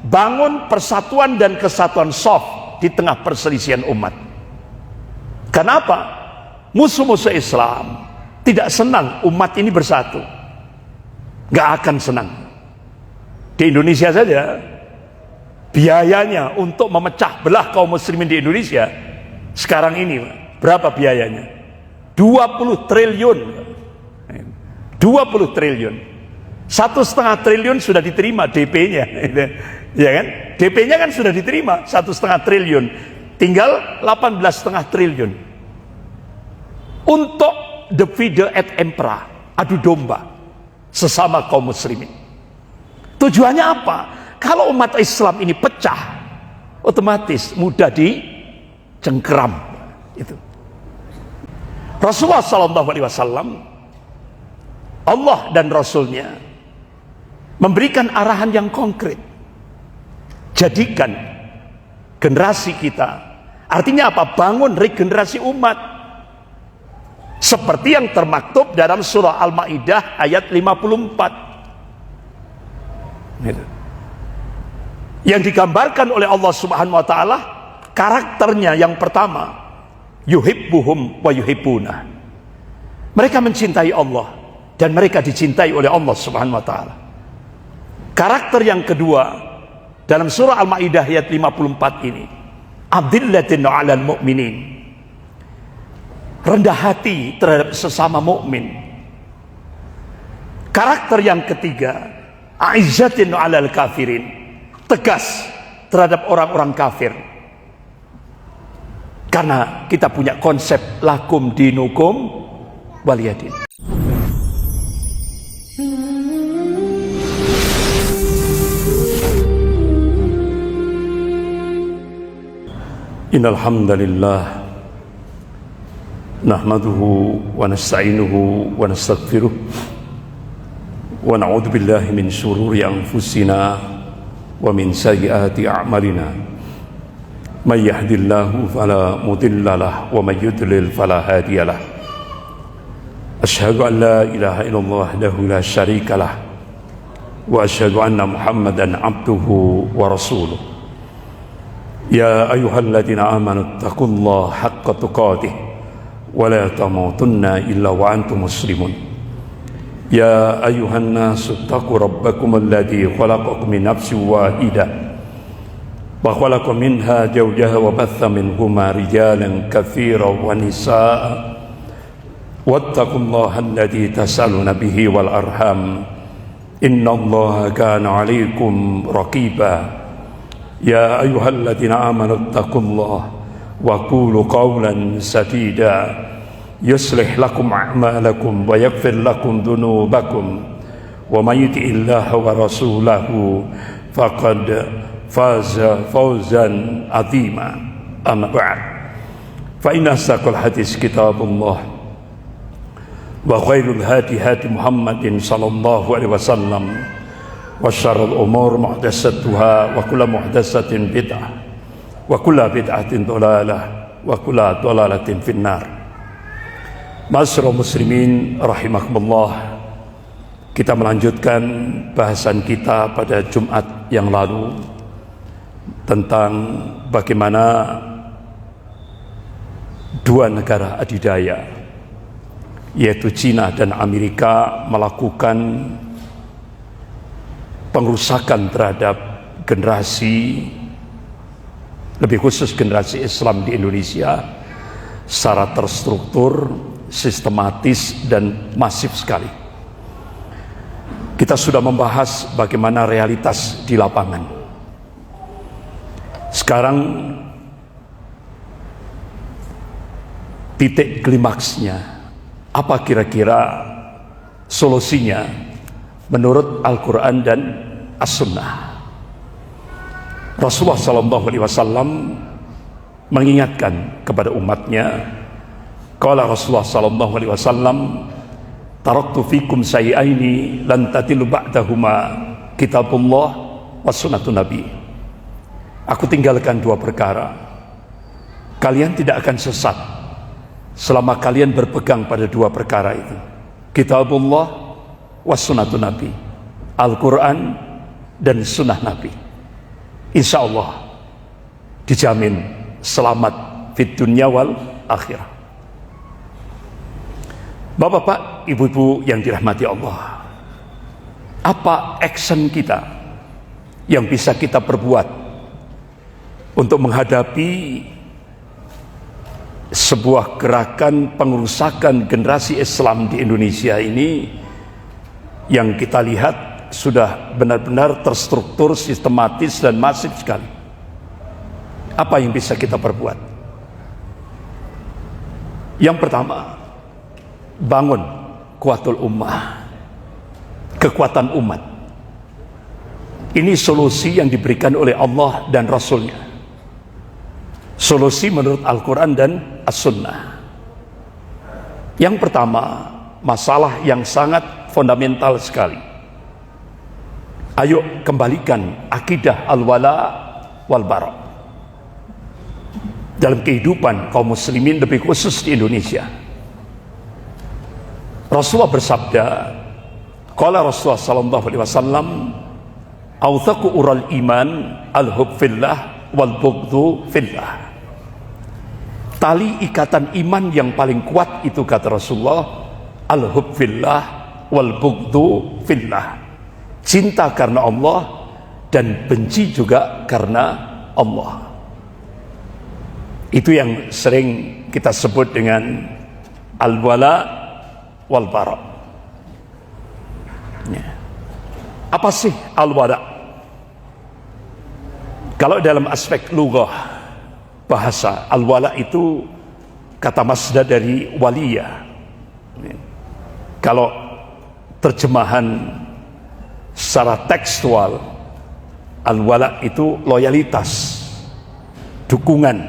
bangun persatuan dan kesatuan soft di tengah perselisihan umat. Kenapa? Musuh-musuh Islam tidak senang umat ini bersatu. Gak akan senang. Di Indonesia saja, biayanya untuk memecah belah kaum muslimin di Indonesia sekarang ini berapa biayanya? 20 triliun. 20 triliun. 1,5 triliun sudah diterima DP-nya, ya kan? DP-nya kan sudah diterima 1,5 triliun. Tinggal 18,5 triliun untuk divide et impera, adu domba sesama kaum muslimin. Tujuannya apa? Kalau umat Islam ini pecah, otomatis mudah dicengkeram. Itu. Rasulullah SAW, Allah dan Rasulnya memberikan arahan yang konkret. Jadikan generasi kita, artinya apa? Bangun regenerasi umat, seperti yang termaktub dalam surah Al-Maidah ayat 54. Yang digambarkan oleh Allah Subhanahu wa taala karakternya yang pertama, yuhibbuhum wa yuhibbuna. Mereka mencintai Allah dan mereka dicintai oleh Allah Subhanahu wa taala. Karakter yang kedua dalam surah Al-Maidah ayat 54 ini, adillatin 'alal mu'minin. Rendah hati terhadap sesama mukmin. Karakter yang ketiga, aizzatin 'alal kafirin. Tegas terhadap orang-orang kafir. Karena kita punya konsep lakum dinukum waliyadin. Innal hamdalillah nahmaduhu wa nasta'inuhu wa nastaghfiruh wa na'udzu billahi min shururi anfusina wa min sayyiati a'malina. May yahdihillahu fala mudilla lahu wa may yudlil fala hadiya lahu. Asyhadu an la ilaha illallah wahdahu la syarika lah wa asyhadu anna Muhammadan abduhu wa rasuluh. Ya ayyuhalladzina amanu taqullaha haqqa tuqatih wa la tamutunna illa wa antum muslimun. Ya ayyuhan nasu taqu rabbakum alladzi khalaqakum min nafsin wahidah wa khalaqa minha zawjaha wa batha minhuma rijalan katsiran wa nisaa'a wattaqullaha alladzi tas'aluna bihi wal arham innallaha kana 'alaikum raqiba. Ya ayyuhalladzina amanu taqullaha wa qulu qawlan sadida yuslih lakum a'malakum wa yaghfir lakum dhunubakum wa may yuti'illaha wa rasulahu faqad faza fawzan 'azima. Amma ba'd. Fa inna asdaqal hadits kitabullah wa khairul hadi hadi Muhammadin sallallahu alaihi wasallam wa syarrul umur muhdatsatuha wa kullu muhdatsatin bid'ah wa kullu bid'atin dhalalah wa kullu dhalalatin finnar. Ma'asyiral muslimin rahimakumullah, kita melanjutkan bahasan kita pada Jumat yang lalu tentang bagaimana dua negara adidaya yaitu Cina dan Amerika melakukan pengrusakan terhadap generasi, lebih khusus generasi Islam di Indonesia secara terstruktur, sistematis dan masif sekali. Kita sudah membahas bagaimana realitas di lapangan. Sekarang titik klimaksnya, apa kira-kira solusinya menurut Al-Quran dan As-Sunnah? Rasulullah SAW mengingatkan kepada umatnya. Qala Rasulullah SAW, taraktu fikum syai'aini lan tatilu ba'dahuma kitabullah wa sunnatun nabi. Aku tinggalkan dua perkara, kalian tidak akan sesat selama kalian berpegang pada dua perkara itu, kitabullah wa sunnatun nabi, Al-Quran dan sunnah nabi. insya Allah dijamin selamat fid dunya wal akhirah. Bapak-bapak, ibu-ibu yang dirahmati Allah, apa action kita yang bisa kita perbuat untuk menghadapi sebuah gerakan pengerusakan generasi Islam di Indonesia ini yang kita lihat sudah benar-benar terstruktur, sistematis dan masif sekali? Apa yang bisa kita perbuat? Yang pertama, bangun kuatul ummah, kekuatan umat. Ini solusi yang diberikan oleh Allah dan Rasulnya, solusi menurut Al-Quran dan As-Sunnah. Yang pertama, masalah yang sangat fundamental sekali. Ayo kembalikan akidah al-wala wal bara dalam kehidupan kaum muslimin, lebih khusus di Indonesia. Rasulullah bersabda, qala Rasulullah sallallahu alaihi wasallam, "Authaqu ural iman al-hub fillah wal bughdhu fillah." Tali ikatan iman yang paling kuat itu, kata Rasulullah, al-hub fillah wal bughdhu fillah. Cinta karena Allah dan benci juga karena Allah. Itu yang sering kita sebut dengan al-wala wal bara. Ya. Apa sih al-wala? Kalau dalam aspek lughah bahasa, al-wala itu kata masdar dari waliyah. Ya. Kalau terjemahan secara tekstual, al-wala itu loyalitas, dukungan,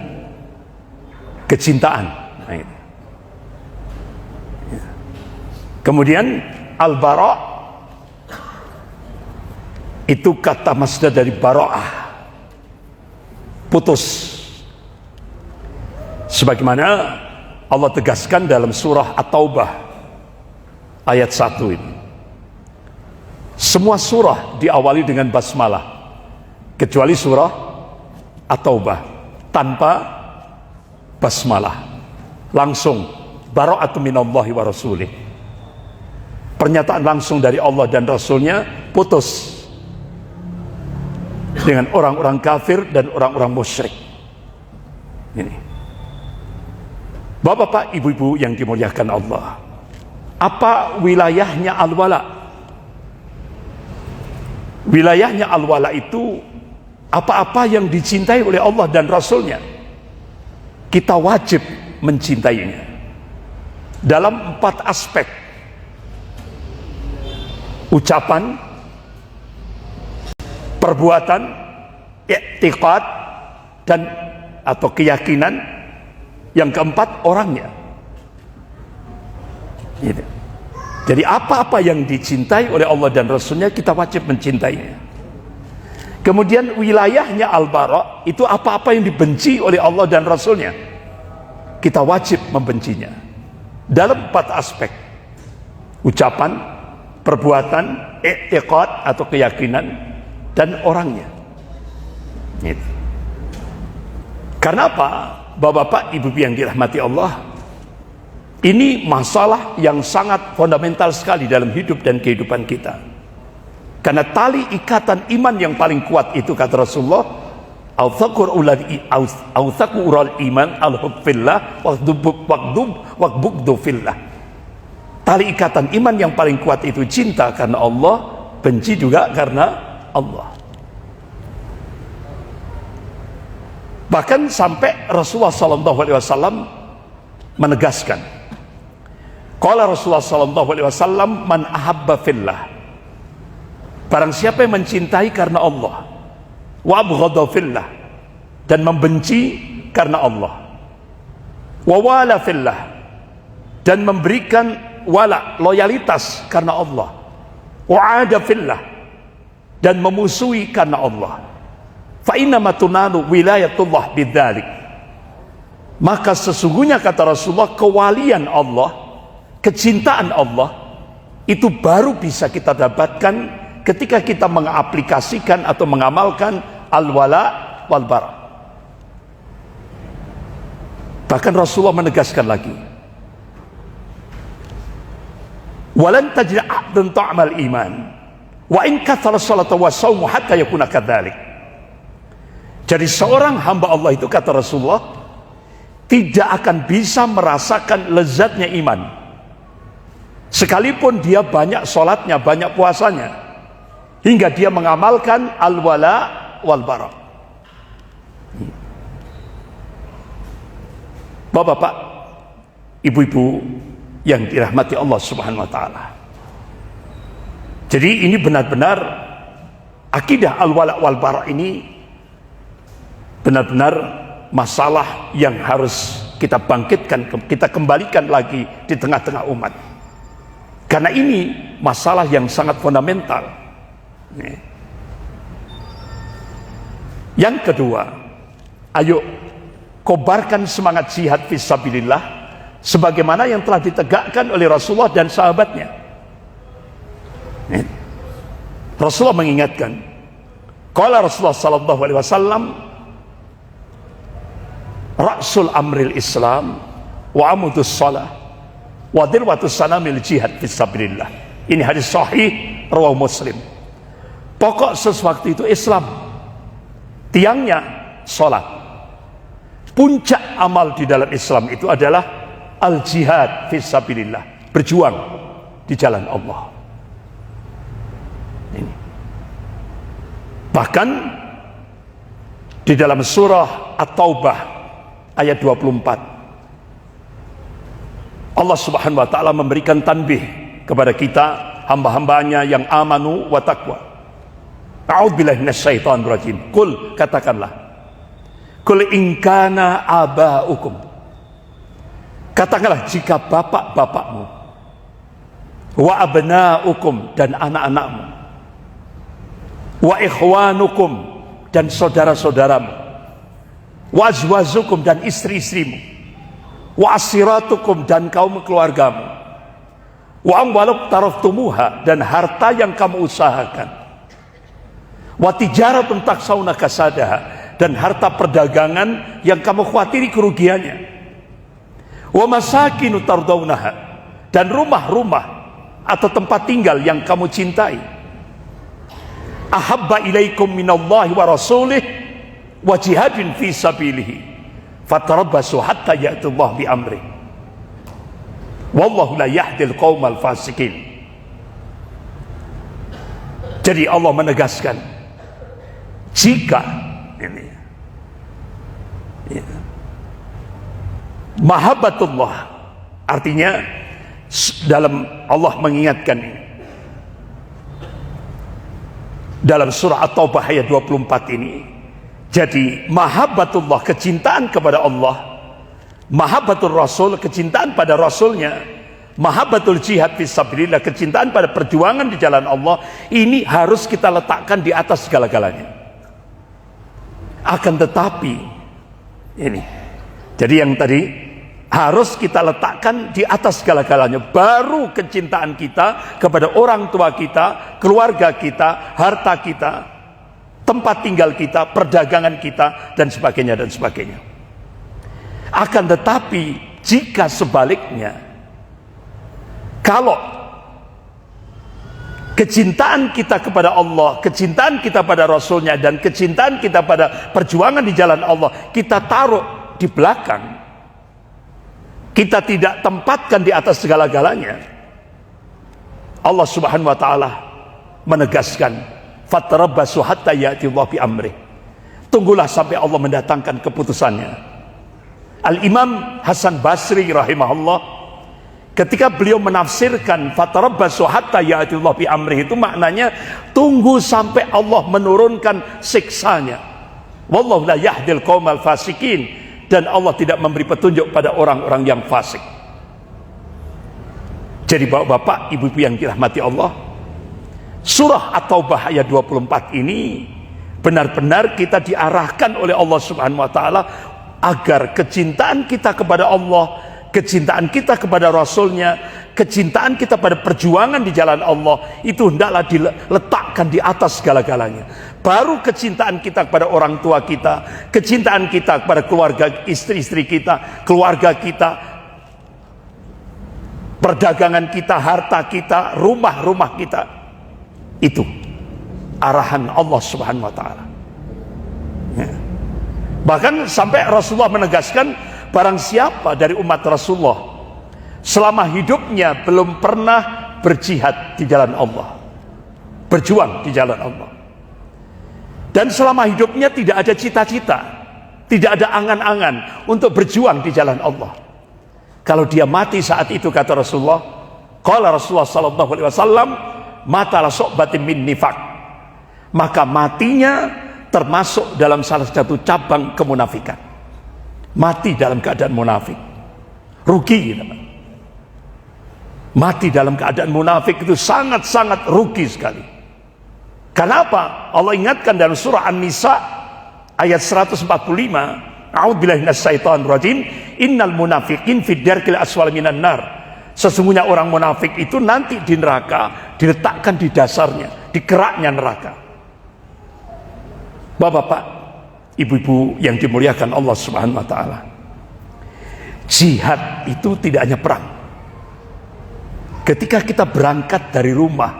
kecintaan. Nah, itu. Ya. Kemudian al-bara itu kata masdar dari bara'ah, putus. Sebagaimana Allah tegaskan dalam surah At-Taubah ayat 1 ini. Semua surah diawali dengan basmalah kecuali surah At-Taubah tanpa basmalah, langsung bara'atu minallahi wa rasulih, pernyataan langsung dari Allah dan Rasulnya, putus dengan orang-orang kafir dan orang-orang musyrik. Ini, bapak-bapak, ibu-ibu yang dimuliakan Allah, apa wilayahnya al-wala? Wilayahnya al-wala itu apa-apa yang dicintai oleh Allah dan Rasulnya, kita wajib mencintainya dalam 4 aspek: ucapan, perbuatan, i'tiqad, dan atau keyakinan. Yang keempat, orangnya. Gitu. Jadi apa-apa yang dicintai oleh Allah dan Rasulnya, kita wajib mencintainya. Kemudian wilayahnya al-bara itu apa-apa yang dibenci oleh Allah dan Rasulnya, kita wajib membencinya dalam 4 aspek: ucapan, perbuatan, i'tiqad atau keyakinan, dan orangnya. Gitu. Karena apa? Bapak-bapak, ibu yang dirahmati Allah, ini masalah yang sangat fundamental sekali dalam hidup dan kehidupan kita. Karena tali ikatan iman yang paling kuat itu, kata Rasulullah, authaqu ural iman al-hub fillah wa bughdhu fillah. Tali ikatan iman yang paling kuat itu cinta karena Allah, benci juga karena Allah. Bahkan sampai Rasulullah SAW menegaskan, qala Rasulullah SAW, man ahabba fillah, barang siapa yang mencintai karena Allah, wa abghadha fillah, dan membenci karena Allah, wa wala fillah, dan memberikan wala, loyalitas karena Allah, wa ada fillah, dan memusuhi karena Allah, fa innama tunalu wilayatullah bidzalik, maka sesungguhnya, kata Rasulullah, kewalian Allah, kecintaan Allah itu baru bisa kita dapatkan ketika kita mengaplikasikan atau mengamalkan al-wala wal bara. Bahkan Rasulullah menegaskan lagi, walan tajid ahdan ta'mal iman wa in kathara salatu wa shaumu hatta yakuna kadzalik. Jadi seorang hamba Allah itu, kata Rasulullah, tidak akan bisa merasakan lezatnya iman sekalipun dia banyak sholatnya, banyak puasanya, hingga dia mengamalkan al-wala wal bara. Bapak-bapak, ibu-ibu yang dirahmati Allah Subhanahu wa taala. Jadi ini benar-benar akidah al-wala wal bara ini benar-benar masalah yang harus kita bangkitkan, kita kembalikan lagi di tengah-tengah umat. Karena ini masalah yang sangat fundamental. Yang kedua, ayo kobarkan semangat jihad fisabilillah sebagaimana yang telah ditegakkan oleh Rasulullah dan sahabatnya. Rasulullah mengingatkan, qala Rasulullah sallallahu alaihi wasallam, ra'sul amril Islam wa amudus shalah wa dirwatus sanamil jihad fisabilillah. Ini hadis sahih rawahu Muslim. Pokok sesuatu itu Islam, tiangnya salat. Puncak amal di dalam Islam itu adalah al-jihad fisabilillah, berjuang di jalan Allah. Ini. Bahkan di dalam surah At-Taubah ayat 24, Allah Subhanahu wa taala memberikan tanbih kepada kita, hamba-hambanya yang amanu wa taqwa. A'udzubillahi minasyaitonir rajim. Qul, katakanlah, qul in kana aba'ukum, katakanlah jika bapak-bapakmu, wa abna'ukum, dan anak-anakmu, wa ikhwanukum, dan saudara-saudaramu, wa azwajukum, dan istri-istrimu, wa asiratukum, dan kaum keluargamu, wa amwaluk taraftumuha, dan harta yang kamu usahakan, wa tijaratun taksawna kasadaha, dan harta perdagangan yang kamu khawatiri kerugiannya, wa masakinu tardawnaha, dan rumah-rumah atau tempat tinggal yang kamu cintai, ahabba ilaikum minallahi wa rasulih wa jihadin fi sabilihi fatarabbasu hatta ya'tullah bi amri wallahu la yahdil qaumal fasikin. Jadi Allah menegaskan, jika ini mahabbatullah, artinya dalam Allah mengingatkan ini dalam surah At-Taubah ayat 24 ini. Jadi mahabbatullah, kecintaan kepada Allah, mahabbatul rasul, kecintaan pada rasulnya, mahabbatul jihad fisabilillah, kecintaan pada perjuangan di jalan Allah, ini harus kita letakkan di atas segala-galanya. Akan tetapi ini, jadi yang tadi harus kita letakkan di atas segala-galanya, baru kecintaan kita kepada orang tua kita, keluarga kita, harta kita, tempat tinggal kita, perdagangan kita, dan sebagainya dan sebagainya. Akan tetapi jika sebaliknya, kalau kecintaan kita kepada Allah, kecintaan kita pada Rasulnya, dan kecintaan kita pada perjuangan di jalan Allah kita taruh di belakang, kita tidak tempatkan di atas segala-galanya, Allah Subhanahu wa taala menegaskan, fatarabbasu hatta ya'tullah bi amri, tunggulah sampai Allah mendatangkan keputusannya. Al-Imam Hasan Basri rahimahullah, ketika beliau menafsirkan fatarabbasu hatta ya'tullah bi amri, itu maknanya tunggu sampai Allah menurunkan siksanya. Wallahu la yahdil qaumal fasikin, dan Allah tidak memberi petunjuk pada orang-orang yang fasik. Jadi bapak-bapak, ibu-ibu yang dirahmati Allah, surah At-Taubah ayat 24 ini benar-benar kita diarahkan oleh Allah Subhanahu wa taala agar kecintaan kita kepada Allah, kecintaan kita kepada Rasulnya, kecintaan kita pada perjuangan di jalan Allah itu hendaklah diletakkan di atas segala-galanya. Baru kecintaan kita kepada orang tua kita, kecintaan kita kepada keluarga, istri-istri kita, keluarga kita, perdagangan kita, harta kita, rumah-rumah kita. Itu arahan Allah Subhanahu wa taala. Ya. Bahkan sampai Rasulullah menegaskan, barang siapa dari umat Rasulullah selama hidupnya belum pernah berjihad di jalan Allah, berjuang di jalan Allah, dan selama hidupnya tidak ada cita-cita, tidak ada angan-angan untuk berjuang di jalan Allah, kalau dia mati saat itu, kata Rasulullah, qala Rasulullah sallallahu alaihi wasallam, mata la su'batin min nifaq, maka matinya termasuk dalam salah satu cabang kemunafikan. Mati dalam keadaan munafik, rugi. Mati dalam keadaan munafik itu sangat-sangat rugi sekali. Kenapa? Allah ingatkan dalam surah An-Nisa ayat 145, a'udzubillahi minasyaitonir rajim, innal munafiqin fid darkil aswal minan nar. Sesungguhnya orang munafik itu nanti di neraka, diletakkan di dasarnya, di keraknya neraka. Bapak-bapak, ibu-ibu yang dimuliakan Allah Subhanahu wa taala, jihad itu tidak hanya perang. Ketika kita berangkat dari rumah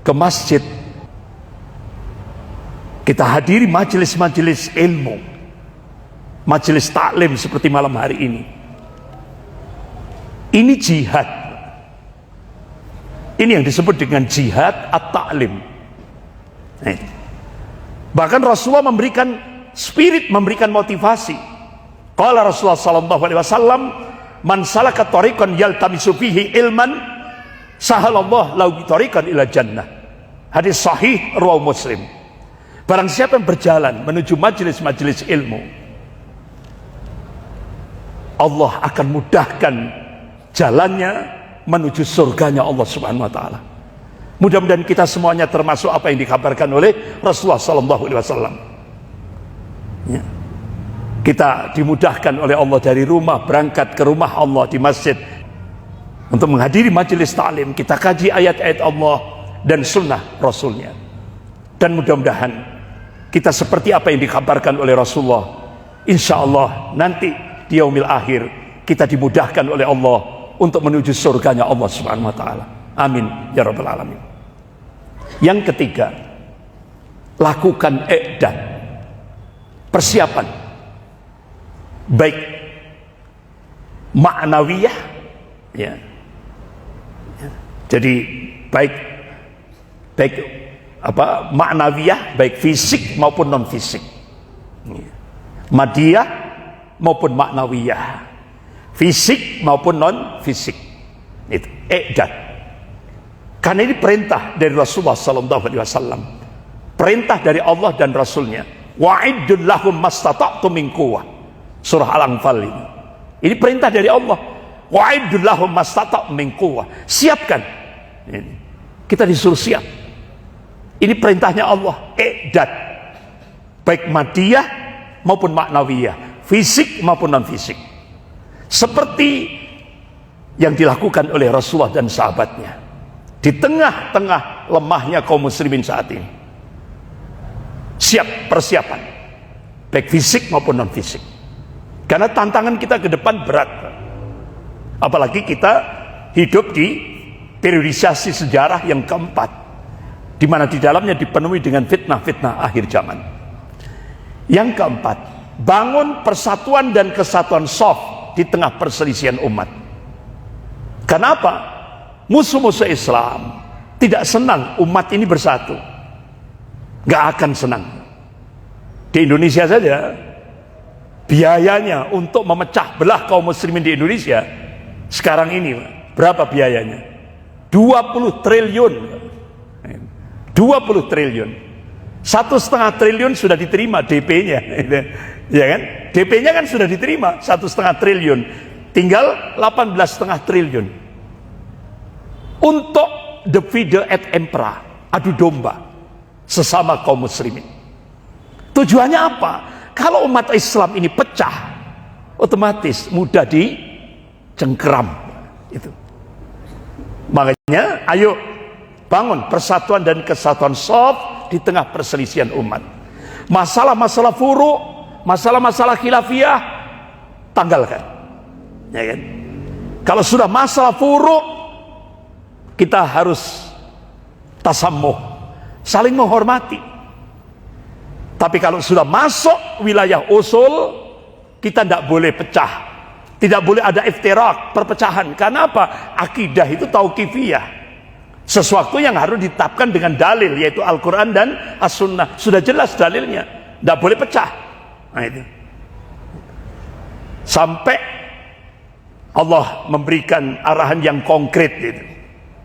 ke masjid, kita hadiri majelis-majelis ilmu, majelis taklim seperti malam hari ini. Ini jihad. Ini yang disebut dengan jihad at-ta'lim. Bahkan Rasulullah memberikan spirit, memberikan motivasi. Qala Rasulullah sallallahu alaihi wasallam, man salaka tariqan yaltamisu fihi ilman sahalallahu lahu tariqan ila jannah. Hadis sahih riwayat Muslim. Barang siapa yang berjalan menuju majelis-majelis ilmu, Allah akan mudahkan jalannya menuju surganya Allah Subhanahu wa taala. Mudah-mudahan kita semuanya termasuk apa yang dikabarkan oleh Rasulullah sallallahu alaihi wasallam. Ya. Kita dimudahkan oleh Allah dari rumah berangkat ke rumah Allah di masjid untuk menghadiri majelis ta'lim. Kita kaji ayat-ayat Allah dan sunnah Rasulnya. Dan mudah-mudahan kita seperti apa yang dikabarkan oleh Rasulullah. Insya Allah nanti di yaumil akhir kita dimudahkan oleh Allah untuk menuju surganya Allah Subhanahu wa taala. Amin ya rabbal alamin. Yang ketiga, lakukan i'dad, persiapan, baik ma'nawiyah, ya. Jadi baik ma'nawiyah, baik fisik maupun non fisik, madiyah maupun ma'nawiyah, fisik maupun non fisik. Itu i'dad. Karena ini perintah dari Rasulullah sallallahu alaihi wasallam, perintah dari Allah dan Rasulnya. Wa'iddul lahum mastata'tum min quwwah. Surah Al-Anfal ini. Ini perintah dari Allah. Wa'iddul lahum mastata'tum min quwwah. Siapkan. Ini. Kita disuruh siap. Ini perintahnya Allah. I'dad. Baik madiyah maupun ma'nawiyah, fisik maupun non fisik. Seperti yang dilakukan oleh Rasulullah dan sahabatnya di tengah-tengah lemahnya kaum muslimin saat ini. Siap persiapan, baik fisik maupun non fisik. Karena tantangan kita ke depan berat. Apalagi kita hidup di periodisasi sejarah yang keempat, di mana di dalamnya dipenuhi dengan fitnah-fitnah akhir zaman. Yang keempat, bangun persatuan dan kesatuan shaf di tengah perselisihan umat. Kenapa? Musuh-musuh Islam tidak senang umat ini bersatu. Gak akan senang. Di Indonesia saja, biayanya untuk memecah belah kaum muslimin di Indonesia sekarang ini berapa biayanya? 20 triliun. 20 triliun. 1,5 triliun sudah diterima DP-nya, ya kan? DP-nya kan sudah diterima 1,5 triliun. Tinggal 18,5 triliun. Untuk divide et impera, adu domba sesama kaum muslimin. Tujuannya apa? Kalau umat Islam ini pecah, otomatis mudah dicengkeram. Itu. Makanya ayo bangun persatuan dan kesatuan shaf di tengah perselisihan umat. Masalah-masalah furu', masalah-masalah khilafiyah, tanggalkan. Ya kan? Kalau sudah masalah furu', kita harus tasammuh, saling menghormati. Tapi kalau sudah masuk wilayah usul, kita tidak boleh pecah, tidak boleh ada iftirak, perpecahan. Karena apa? Akidah itu tauqifiyah, sesuatu yang harus ditetapkan dengan dalil, yaitu Al-Quran dan As-Sunnah. Sudah jelas dalilnya, tidak boleh pecah. Nah itu. Sampai Allah memberikan arahan yang konkret itu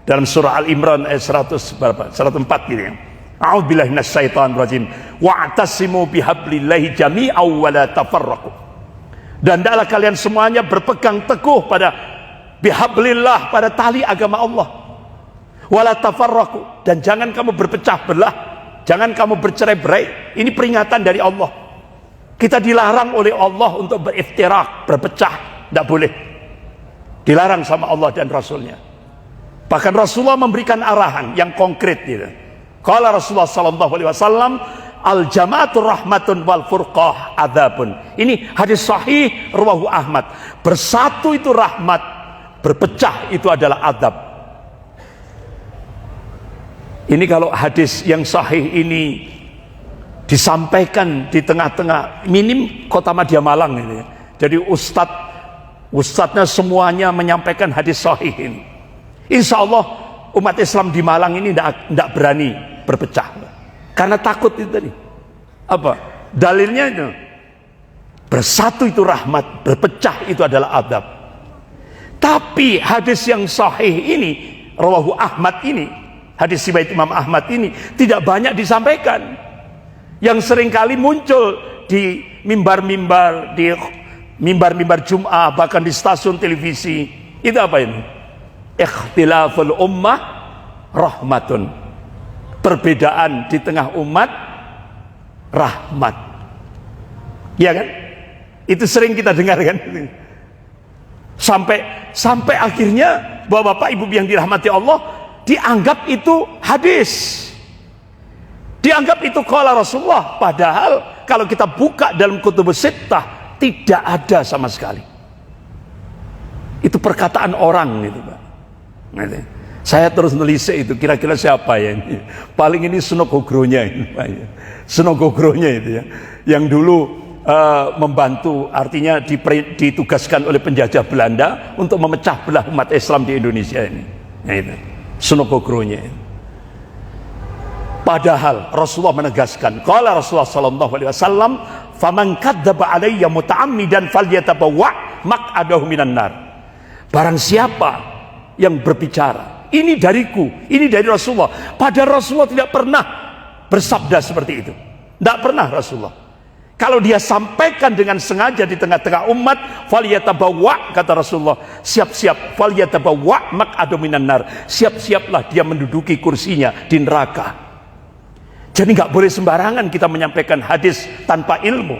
dalam surah Al-Imran ayat 100 berapa? 104 gitu ya. A'udzubillahi minasyaitonir rajim. Wa'tasimu bihablillahi jami'an wa la tafarraqu. Dan hendaklah kalian semuanya berpegang teguh pada bihablillah, pada tali agama Allah. Wa la tafarraqu, dan jangan kamu berpecah belah, jangan kamu bercerai-berai. Ini peringatan dari Allah. Kita dilarang oleh Allah untuk beriftirak, berpecah, tidak boleh. Dilarang sama Allah dan Rasulnya. Bahkan Rasulullah memberikan arahan yang konkret gitu. Qala Rasulullah sallallahu alaihi wasallam, al jama'atur rahmatun wal furqah adzabun. Ini hadis sahih rawahu Ahmad. Bersatu itu rahmat, berpecah itu adalah azab. Ini kalau hadis yang sahih ini disampaikan di tengah-tengah minim kota Madya Malang ini. Jadi ustadznya semuanya menyampaikan hadis sahih ini. Insya Allah umat Islam di Malang ini tidak berani berpecah karena takut itu tadi. Apa dalilnya? Itu bersatu itu rahmat, berpecah itu adalah adab. Tapi hadis yang sahih ini rawahu Ahmad ini, hadis riwayat Imam Ahmad ini tidak banyak disampaikan. Yang seringkali muncul di mimbar-mimbar, di mimbar-mimbar Jum'ah, bahkan di stasiun televisi, itu apa ini? Ikhtilaful ummah rahmatun. Perbedaan di tengah umat rahmat. Ya kan? Itu sering kita dengar kan? Sampai akhirnya Bapak Ibu yang dirahmati Allah, dianggap itu hadis. Dianggap itu qala Rasulullah, padahal kalau kita buka dalam kutubus sittah tidak ada sama sekali. Itu perkataan orang gitu, Pak. Gitu. Saya terus nelisik itu, kira-kira siapa ya ini? Paling ini Sunogogronya ini, Pak. Sunogogronya itu ya, yang dulu membantu, artinya ditugaskan oleh penjajah Belanda untuk memecah belah umat Islam di Indonesia ini. Nah, itu Sunogogronya. Padahal Rasulullah menegaskan, qala Rasulullah sallallahu alaihi wasallam, faman kadzdzaba alayya muta'ammidan falyatabawwa maq'adahu minan nar. Barang siapa yang berbicara, ini dariku, ini dari Rasulullah, padahal Rasulullah tidak pernah bersabda seperti itu. Tidak pernah Rasulullah. Kalau dia sampaikan dengan sengaja di tengah-tengah umat, falyatabawwa, kata Rasulullah, siap-siap, falyatabawwa maq'adahu minan nar. Siap-siaplah dia menduduki kursinya di neraka. Jadi nggak boleh sembarangan kita menyampaikan hadis tanpa ilmu.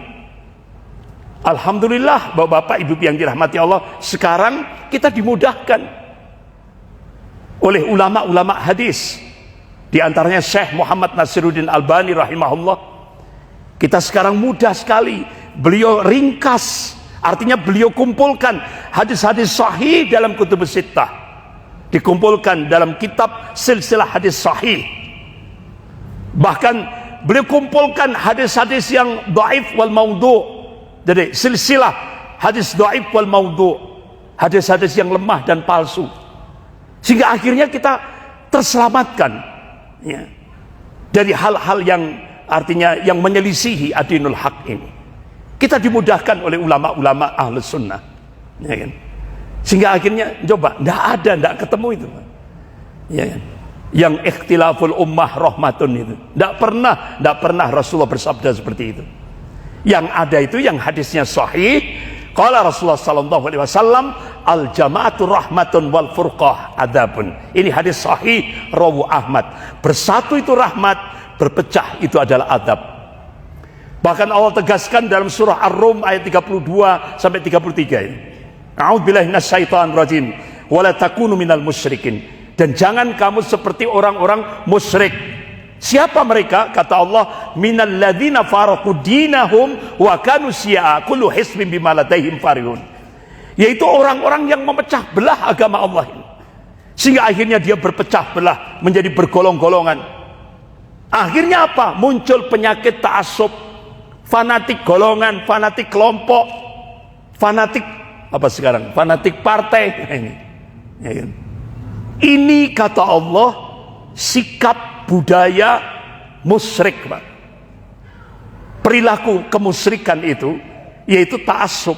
Alhamdulillah Bapak Ibu yang dirahmati Allah, sekarang kita dimudahkan oleh ulama-ulama hadis, di antaranya Syekh Muhammad Nasiruddin Albani rahimahullah. Kita sekarang mudah sekali, beliau ringkas, artinya beliau kumpulkan hadis-hadis sahih dalam kutubus sittah, dikumpulkan dalam kitab silsilah hadis sahih. Bahkan beliau kumpulkan hadis-hadis yang dhaif wal maudhu'. Jadi silsilah hadis dhaif wal maudhu', hadis-hadis yang lemah dan palsu, sehingga akhirnya kita terselamatkan ya, dari hal-hal yang artinya yang menyelisihi adinul haq ini. Kita dimudahkan oleh ulama-ulama ahlus sunnah ya kan? Sehingga akhirnya coba tidak ketemu itu ya kan? Yang ikhtilaful ummah rahmatun itu tidak pernah Rasulullah bersabda seperti itu. Yang ada itu yang hadisnya sahih, qala Rasulullah sallallahu alaihi wasallam, al jama'atur rahmatun wal furqah adzabun. Ini hadis sahih rawu Ahmad. Bersatu itu rahmat, berpecah itu adalah adab. Bahkan Allah tegaskan dalam surah Ar-Rum ayat 32 sampai 33 ini. A'udzubillahi minasyaitonir rajim. Wa la takunu minal musyrikin. Dan jangan kamu seperti orang-orang musyrik. Siapa mereka? Kata Allah, minal ladzina faraqu dinahum wa kanu syi'a kullu hizbin bima ladaihim farihun. Yaitu orang-orang yang memecah belah agama Allah ini. Sehingga akhirnya dia berpecah belah menjadi bergolong-golongan. Akhirnya apa? Muncul penyakit ta'assub, fanatik golongan, fanatik kelompok, fanatik apa sekarang? Fanatik partai. Ini kata Allah sikap budaya musyrik, Pak. Perilaku kemusyrikan itu yaitu ta'assub,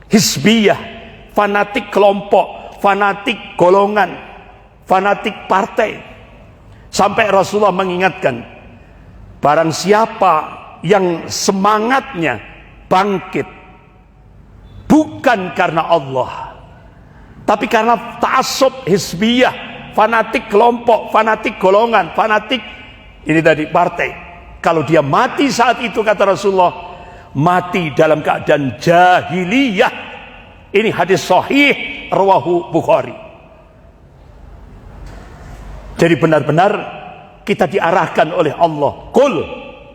hizbiyah, fanatik kelompok, fanatik golongan, fanatik partai. Sampai Rasulullah mengingatkan, barang siapa yang semangatnya bangkit bukan karena Allah, tapi karena ta'assub hizbiyah, fanatik kelompok, fanatik golongan, fanatik ini tadi partai, kalau dia mati saat itu, kata Rasulullah, mati dalam keadaan jahiliyah. Ini hadis sahih rawahu Bukhari. Jadi benar-benar kita diarahkan oleh Allah. Qul,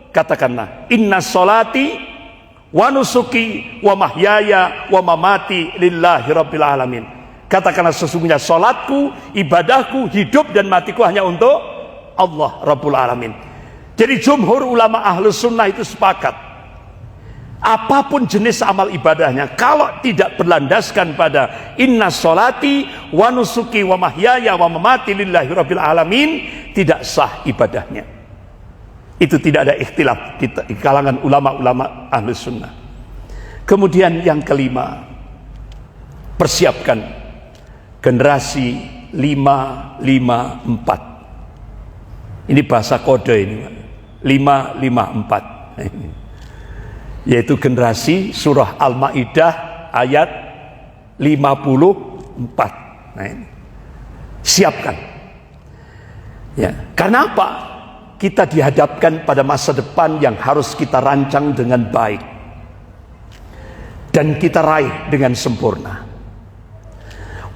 katakanlah, inna sholati wa nusuki wa mahyaya wa mamati lillahi rabbil alamin. Katakanlah, sesungguhnya salatku, ibadahku, hidup dan matiku hanya untuk Allah Rabbul Alamin. Jadi jumhur ulama ahlus sunnah itu sepakat, apapun jenis amal ibadahnya, kalau tidak berlandaskan pada inna sholati wa nusuki wa mahyaya wa mamati lillahi rabbil alamin, tidak sah ibadahnya. Itu tidak ada ikhtilaf di kalangan ulama-ulama ahlus sunnah. Kemudian yang kelima, persiapkan generasi 554. Ini bahasa kode ini, 554. Yaitu generasi surah Al-Maidah ayat 54. Nah, ini siapkan. Ya, karena apa? Kita dihadapkan pada masa depan yang harus kita rancang dengan baik dan kita raih dengan sempurna.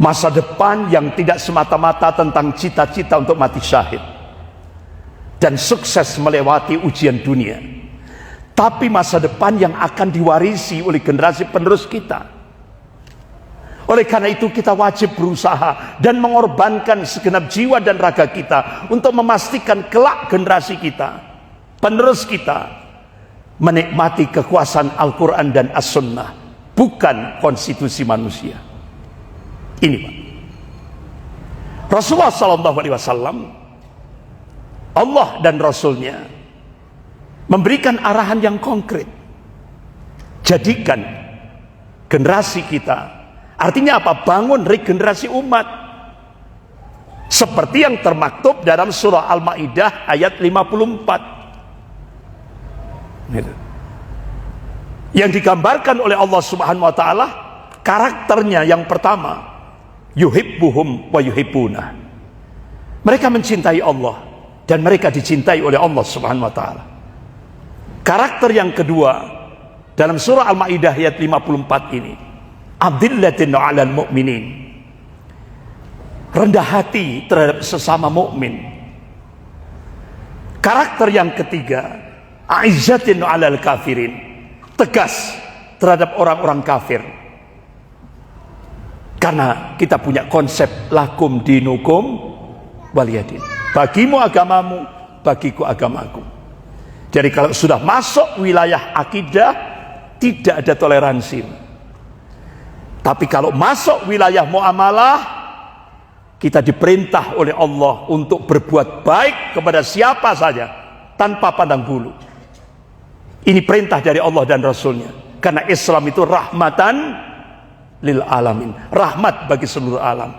Masa depan yang tidak semata-mata tentang cita-cita untuk mati syahid dan sukses melewati ujian dunia, tapi masa depan yang akan diwarisi oleh generasi penerus kita. Oleh karena itu kita wajib berusaha dan mengorbankan segenap jiwa dan raga kita untuk memastikan kelak generasi kita, penerus kita, menikmati kekuasaan Al-Quran dan As-Sunnah, bukan konstitusi manusia. Ini, Pak. Rasulullah SAW, Allah dan Rasulnya memberikan arahan yang konkret. Jadikan generasi kita, artinya apa? Bangun regenerasi umat, seperti yang termaktub dalam surah Al-Maidah ayat 54. Yang digambarkan oleh Allah Subhanahu wa taala, karakternya yang pertama, yuhibbuhum wa yuhibbuna. Mereka mencintai Allah dan mereka dicintai oleh Allah Subhanahu wa taala. Karakter yang kedua dalam surah Al-Maidah ayat 54 ini, adillatin 'alal mu'minin. Rendah hati terhadap sesama mukmin. Karakter yang ketiga, aizzatin 'alal kafirin. Tegas terhadap orang-orang kafir. Karena kita punya konsep lakum dinukum waliyadin. Bagimu agamamu, bagiku agamaku. Jadi kalau sudah masuk wilayah akidah, tidak ada toleransi. Tapi kalau masuk wilayah muamalah, kita diperintah oleh Allah untuk berbuat baik kepada siapa saja, tanpa pandang bulu. Ini perintah dari Allah dan Rasulnya. Karena Islam itu rahmatan lil alamin, rahmat bagi seluruh alam.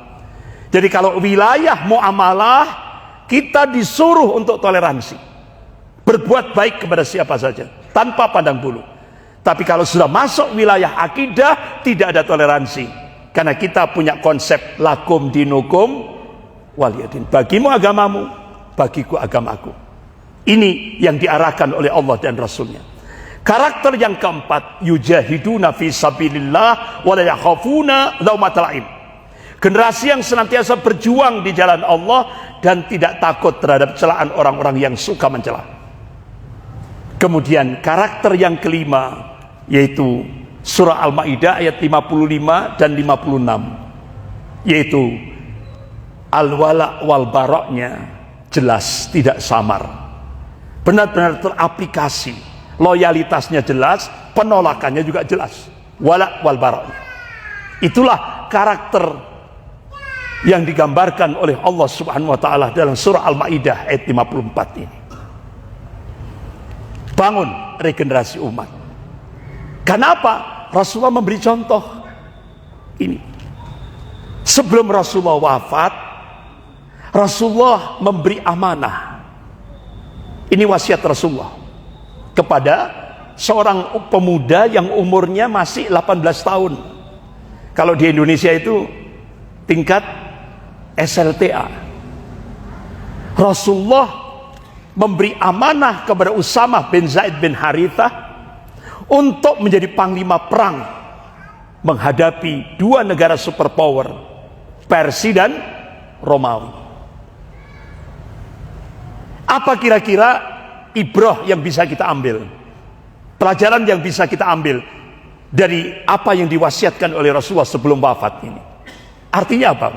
Jadi kalau wilayah muamalah, kita disuruh untuk toleransi, berbuat baik kepada siapa saja tanpa pandang bulu. Tapi kalau sudah masuk wilayah akidah, tidak ada toleransi, karena kita punya konsep lakum dinukum waliyadin. Bagimu agamamu, bagiku agamaku. Ini yang diarahkan oleh Allah dan Rasulnya. Karakter yang keempat, yujahiduna fi sabilillah wa la yakhafuna laumatal laim. Generasi yang senantiasa berjuang di jalan Allah dan tidak takut terhadap celaan orang-orang yang suka mencela. Kemudian karakter yang kelima yaitu surah Al-Maidah ayat 55 dan 56, yaitu al-wala wal baroknya jelas, tidak samar, benar-benar teraplikasi, loyalitasnya jelas, penolakannya juga jelas, wala wal baroknya. Itulah karakter yang digambarkan oleh Allah Subhanahu wa taala dalam surah Al-Maidah ayat 54 ini. Bangun regenerasi umat. Kenapa? Rasulullah memberi contoh ini. Sebelum Rasulullah wafat, Rasulullah memberi amanah. Ini wasiat Rasulullah kepada seorang pemuda yang umurnya masih 18 tahun. Kalau di Indonesia itu tingkat SLTA. Rasulullah memberi amanah kepada Usamah bin Zaid bin Harithah untuk menjadi panglima perang menghadapi dua negara superpower, Persia dan Romawi. Apa kira-kira ibrah yang bisa kita ambil, pelajaran yang bisa kita ambil dari apa yang diwasiatkan oleh Rasulullah sebelum wafat ini? Artinya apa?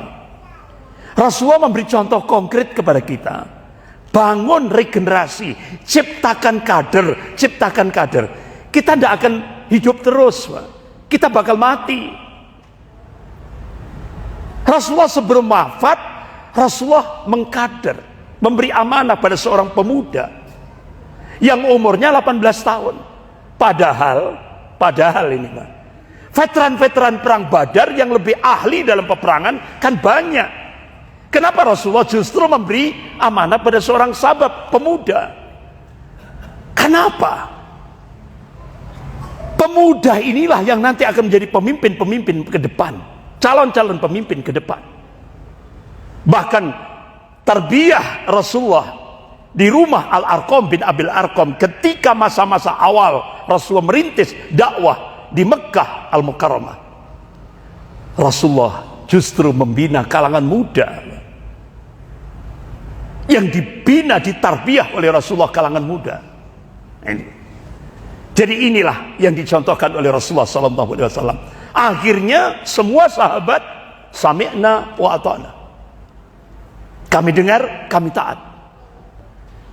Rasulullah memberi contoh konkret kepada kita. Bangun regenerasi, ciptakan kader, ciptakan kader. Kita tidak akan hidup terus, Pak. Kita bakal mati. Rasulullah sebelum wafat, Rasulullah mengkader, memberi amanah pada seorang pemuda yang umurnya 18 tahun. Padahal ini, Pak, veteran-veteran perang Badar yang lebih ahli dalam peperangan kan banyak. Kenapa Rasulullah justru memberi amanah pada seorang sahabat pemuda? Kenapa? Pemuda inilah yang nanti akan menjadi pemimpin-pemimpin ke depan, calon-calon pemimpin ke depan. Bahkan tarbiyah Rasulullah di rumah Al-Arqam bin Abil Arqam ketika masa-masa awal Rasulullah merintis dakwah di Mekkah Al-Mukarramah. Rasulullah justru membina kalangan muda yang dibina, ditarbiyah oleh Rasulullah kalangan muda. Jadi inilah yang dicontohkan oleh Rasulullah SAW. Akhirnya semua sahabat sami'na wa ata'na. Kami dengar, kami taat.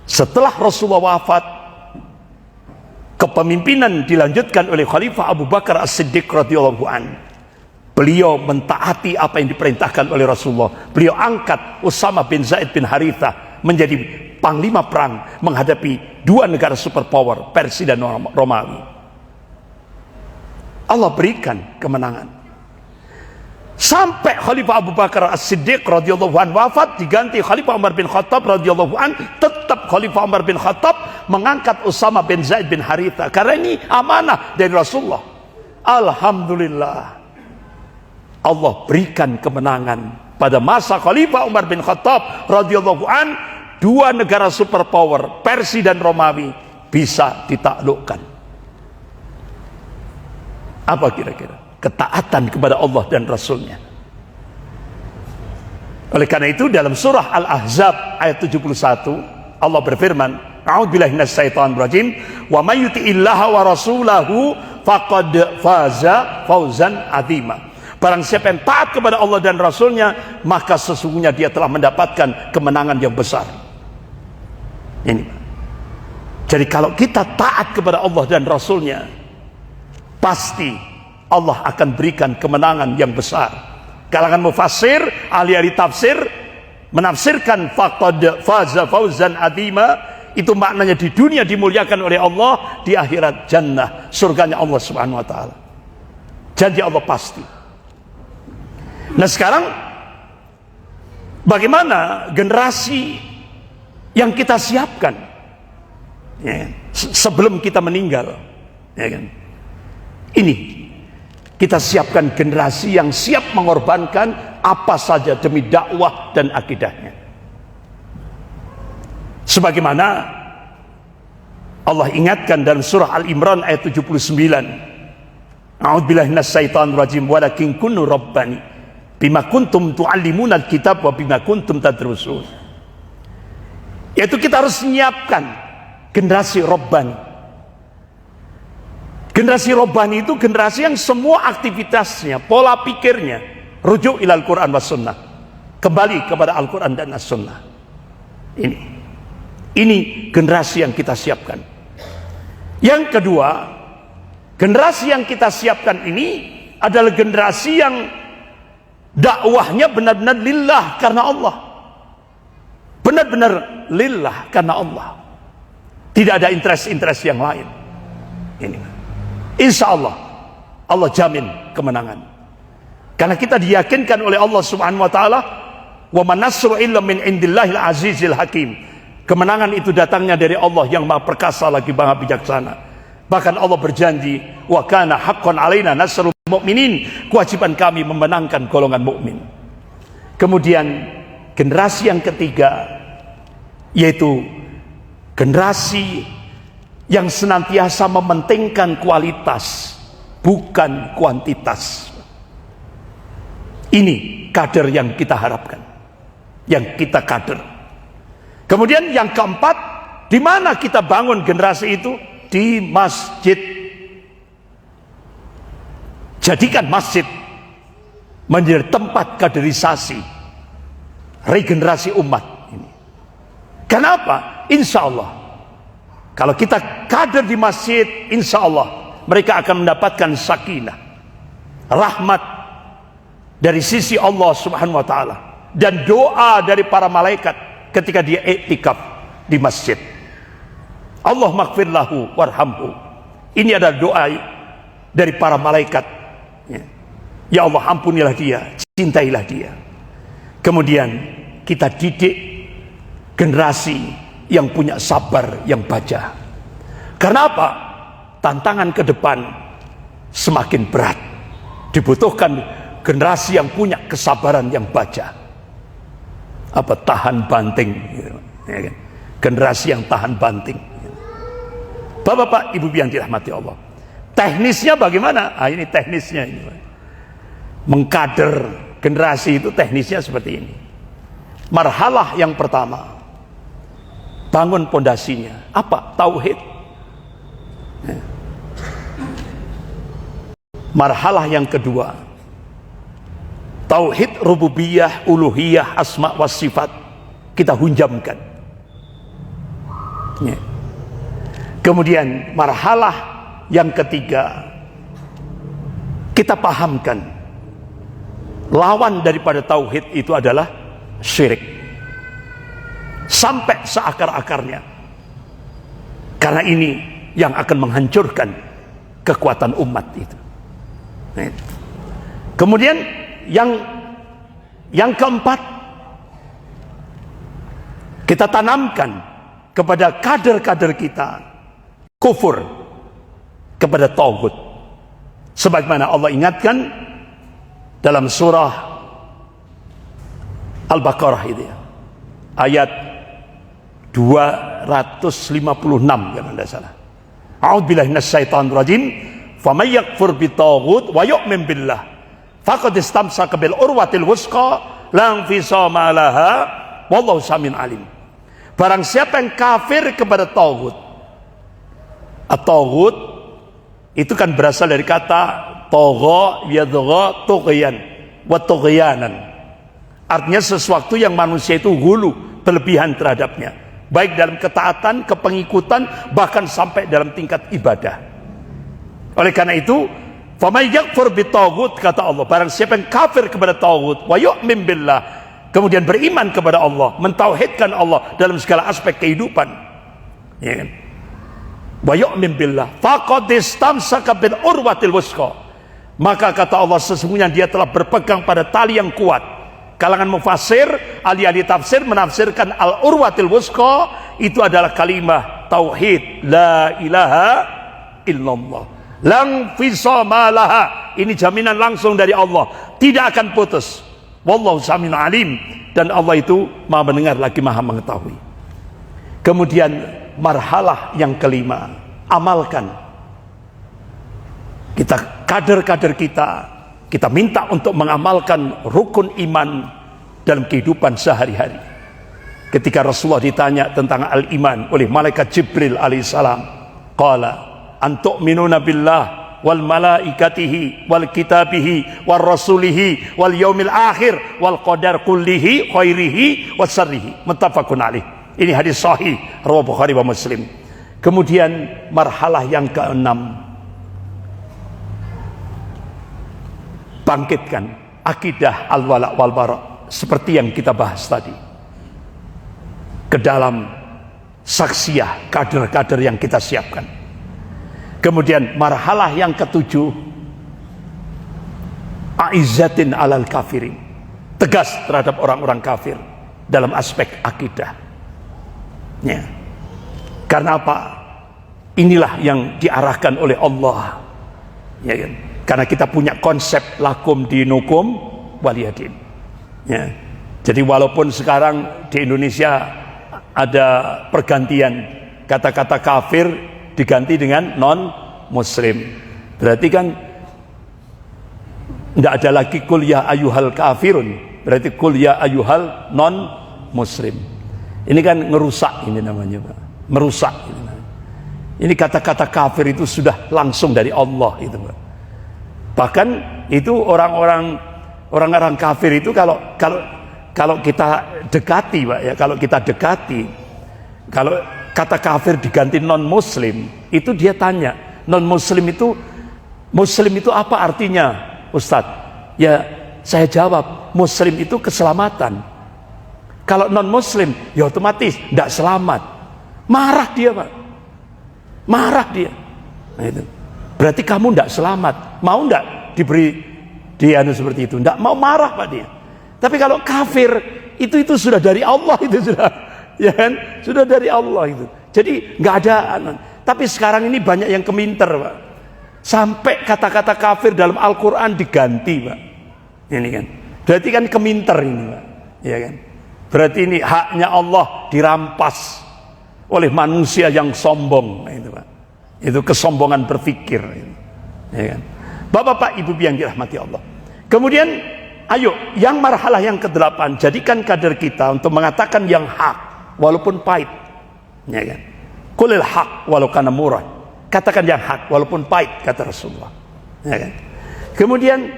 Setelah Rasulullah wafat, kepemimpinan dilanjutkan oleh Khalifah Abu Bakar As-Siddiq radhiyallahu anhu. Beliau mentaati apa yang diperintahkan oleh Rasulullah. Beliau angkat Usamah bin Zaid bin Harithah menjadi panglima perang menghadapi dua negara superpower, Persia dan Romawi. Allah berikan kemenangan. Sampai Khalifah Abu Bakar As-Siddiq radhiyallahu anhu wafat, diganti Khalifah Umar bin Khattab radhiyallahu anhu. Tetap Khalifah Umar bin Khattab mengangkat Usamah bin Zaid bin Harithah karena ini amanah dari Rasulullah. Alhamdulillah, Allah berikan kemenangan pada masa Khalifah Umar bin Khattab radhiyallahu an. Dua negara superpower, Persia dan Romawi, bisa ditaklukkan. Apa kira-kira? Ketaatan kepada Allah dan Rasulnya. Oleh karena itu dalam surah Al-Ahzab ayat 71 Allah berfirman, a'udzubillahi minasyaitonir rajim, wa may yuti'illaha wa rasulahu faqad faza fawzan 'azima. Barang siapa yang taat kepada Allah dan Rasulnya, maka sesungguhnya dia telah mendapatkan kemenangan yang besar. Ini. Jadi kalau kita taat kepada Allah dan Rasulnya, pasti Allah akan berikan kemenangan yang besar. Kalangan mufassir, ahli-ahli tafsir menafsirkan faqad faza fawzan 'azima, itu maknanya di dunia dimuliakan oleh Allah, di akhirat jannah, surganya Allah Subhanahu wa taala. Janji Allah pasti. Nah sekarang bagaimana generasi yang kita siapkan ya, sebelum kita meninggal ya kan? Ini kita siapkan generasi yang siap mengorbankan apa saja demi dakwah dan akidahnya. Sebagaimana Allah ingatkan dalam surah Al-Imran ayat 79, a'udzubillahi minasyaitonir rajim, walakin kunu rabbani Bima kuntum tu'allimunal kitab wa bima kuntum tadrusun. Yaitu kita harus menyiapkan generasi Rabbani. Generasi Rabbani itu generasi yang semua aktivitasnya, pola pikirnya rujuk ilal Quran was sunnah, kembali kepada Al-Quran dan As-Sunnah. Ini generasi yang kita siapkan. Yang kedua, generasi yang kita siapkan ini adalah generasi yang dakwahnya benar-benar lillah karena Allah. Benar-benar lillah karena Allah. Tidak ada interest-interest yang lain. Ini. Insya Allah, Allah jamin kemenangan. Karena kita diyakinkan oleh Allah Subhanahu wa taala, "Wa man nasru illa min indillahil azizil hakim." Kemenangan itu datangnya dari Allah yang Maha Perkasa lagi Maha Bijaksana. Bahkan Allah berjanji, "Wa kana haqqan 'alaina nasrul mu'minin." Kewajiban kami memenangkan golongan mukmin. Kemudian generasi yang ketiga yaitu generasi yang senantiasa mementingkan kualitas bukan kuantitas. Ini kader yang kita harapkan, yang kita kader. Kemudian yang keempat, di mana kita bangun generasi itu? Di masjid. Jadikan masjid menjadi tempat kaderisasi, regenerasi umat ini. Kenapa? Insya Allah, kalau kita kader di masjid, insya Allah mereka akan mendapatkan sakinah, rahmat dari sisi Allah Subhanahu wa taala, dan doa dari para malaikat ketika dia iktikaf di masjid. Allah maghfir lahu warhamhu. Ini adalah doa dari para malaikat. Ya Allah, ampunilah dia, cintailah dia. Kemudian kita didik generasi yang punya sabar yang baja. Karena apa? Tantangan ke depan semakin berat. Dibutuhkan generasi yang punya kesabaran yang baja. Apa? Tahan banting. Ya kan? Generasi yang tahan banting. Bapak-bapak, ibu yang dirahmati Allah. Teknisnya bagaimana? Ini teknisnya ini. Mengkader generasi itu teknisnya seperti ini. Marhalah yang pertama, bangun pondasinya. Apa? Tauhid. Marhalah yang kedua, tauhid rububiyah, uluhiyah, asma was sifat kita hunjamkan. Kemudian marhalah yang ketiga, kita pahamkan lawan daripada tauhid itu adalah syirik, sampai seakar-akarnya. Karena ini yang akan menghancurkan kekuatan umat itu. Kemudian yang keempat, kita tanamkan kepada kader-kader kita kufur kepada tauhid, sebagaimana Allah ingatkan dalam surah Al-Baqarah itu ya, ayat 256 kalau tidak salah. A'udzubillahi minasyaitonir rajim. Faman yakfur bitaghut wa yu'min billah faqad istamsaka bil urwatil wusqa la infisama laha wallahu samin alim. Barang siapa yang kafir kepada tauhid. At-tauhid itu kan berasal dari kata tagha yadgha tughyan wa tughyanan. Artinya sesuatu yang manusia itu hulu, berlebihan terhadapnya, baik dalam ketaatan, kepengikutan, bahkan sampai dalam tingkat ibadah. Oleh karena itu, faman yakfur bitaghut, kata Allah, barang siapa yang kafir kepada tauhid wa yu'min billah, kemudian beriman kepada Allah, mentauhidkan Allah dalam segala aspek kehidupan, ya kan? Wa yu'min billah faqad istamsaka bil urwatil wusqa, maka kata Allah sesungguhnya dia telah berpegang pada tali yang kuat. Kalangan mufassir, ahli-ahli tafsir menafsirkan al urwatil wusqa itu adalah kalimah tauhid, la ilaha illallah, lang fisama laha. Ini jaminan langsung dari Allah, tidak akan putus. Wallahu samiun alim, dan Allah itu Maha mendengar lagi Maha mengetahui. Kemudian marhalah yang kelima, amalkan. Kita kader-kader kita Kita minta untuk mengamalkan rukun iman dalam kehidupan sehari-hari. Ketika Rasulullah ditanya tentang al-iman oleh malaikat Jibril alaihissalam, qala antu'minuna billah wal malaikatihi wal kitabihi wal rasulihi wal yaumil akhir wal qadar kullihi khairihi wa syarrihi. Muttafaqun alaih. Ini hadis sahih riwayat Bukhari wa Muslim. Kemudian marhalah yang keenam, bangkitkan akidah al-wala wal bara seperti yang kita bahas tadi ke dalam saksiyah kader-kader yang kita siapkan. Kemudian marhalah yang ketujuh, aizzatin alal kafirin, tegas terhadap orang-orang kafir dalam aspek akidah ya. Karena apa? Inilah yang diarahkan oleh Allah ya kan? Karena kita punya konsep lakum dinukum waliyadin ya. Jadi walaupun sekarang di Indonesia ada pergantian, kata-kata kafir diganti dengan non muslim, berarti kan tidak ada lagi kul ya ayyuhal kafirun, berarti kul ya ayyuhal non muslim. Ini kan ngerusak, ini namanya Pak, merusak. Ini kata-kata kafir itu sudah langsung dari Allah itu Pak. Bahkan itu orang-orang kafir itu kalau kita dekati Pak ya, kalau kata kafir diganti non muslim, itu dia tanya, non muslim itu apa artinya Ustadz? Ya saya jawab, muslim itu keselamatan. Kalau non muslim ya otomatis tidak selamat. Marah dia Pak, marah dia. Nah, itu berarti kamu tidak selamat. Mau tidak diberi dia seperti itu? Tidak mau, marah Pak dia. Tapi kalau kafir itu sudah dari Allah, itu sudah ya kan, sudah dari Allah itu. Jadi nggak ada. Tapi sekarang ini banyak yang keminter Pak, sampai kata-kata kafir dalam Al-Quran diganti Pak. Ini kan berarti kan keminter ini Pak ya kan. Berarti ini haknya Allah dirampas oleh manusia yang sombong. Nah, itu Pak, itu kesombongan berpikir ya kan. Bapak-bapak, ibu yang dirahmati Allah. Kemudian ayo, yang marhalah yang ke-8, jadikan kader kita untuk mengatakan yang hak walaupun pahit. Ya kan? Qulil haq walau kana murah. Katakan yang hak walaupun pahit, kata Rasulullah. Ya kan? Kemudian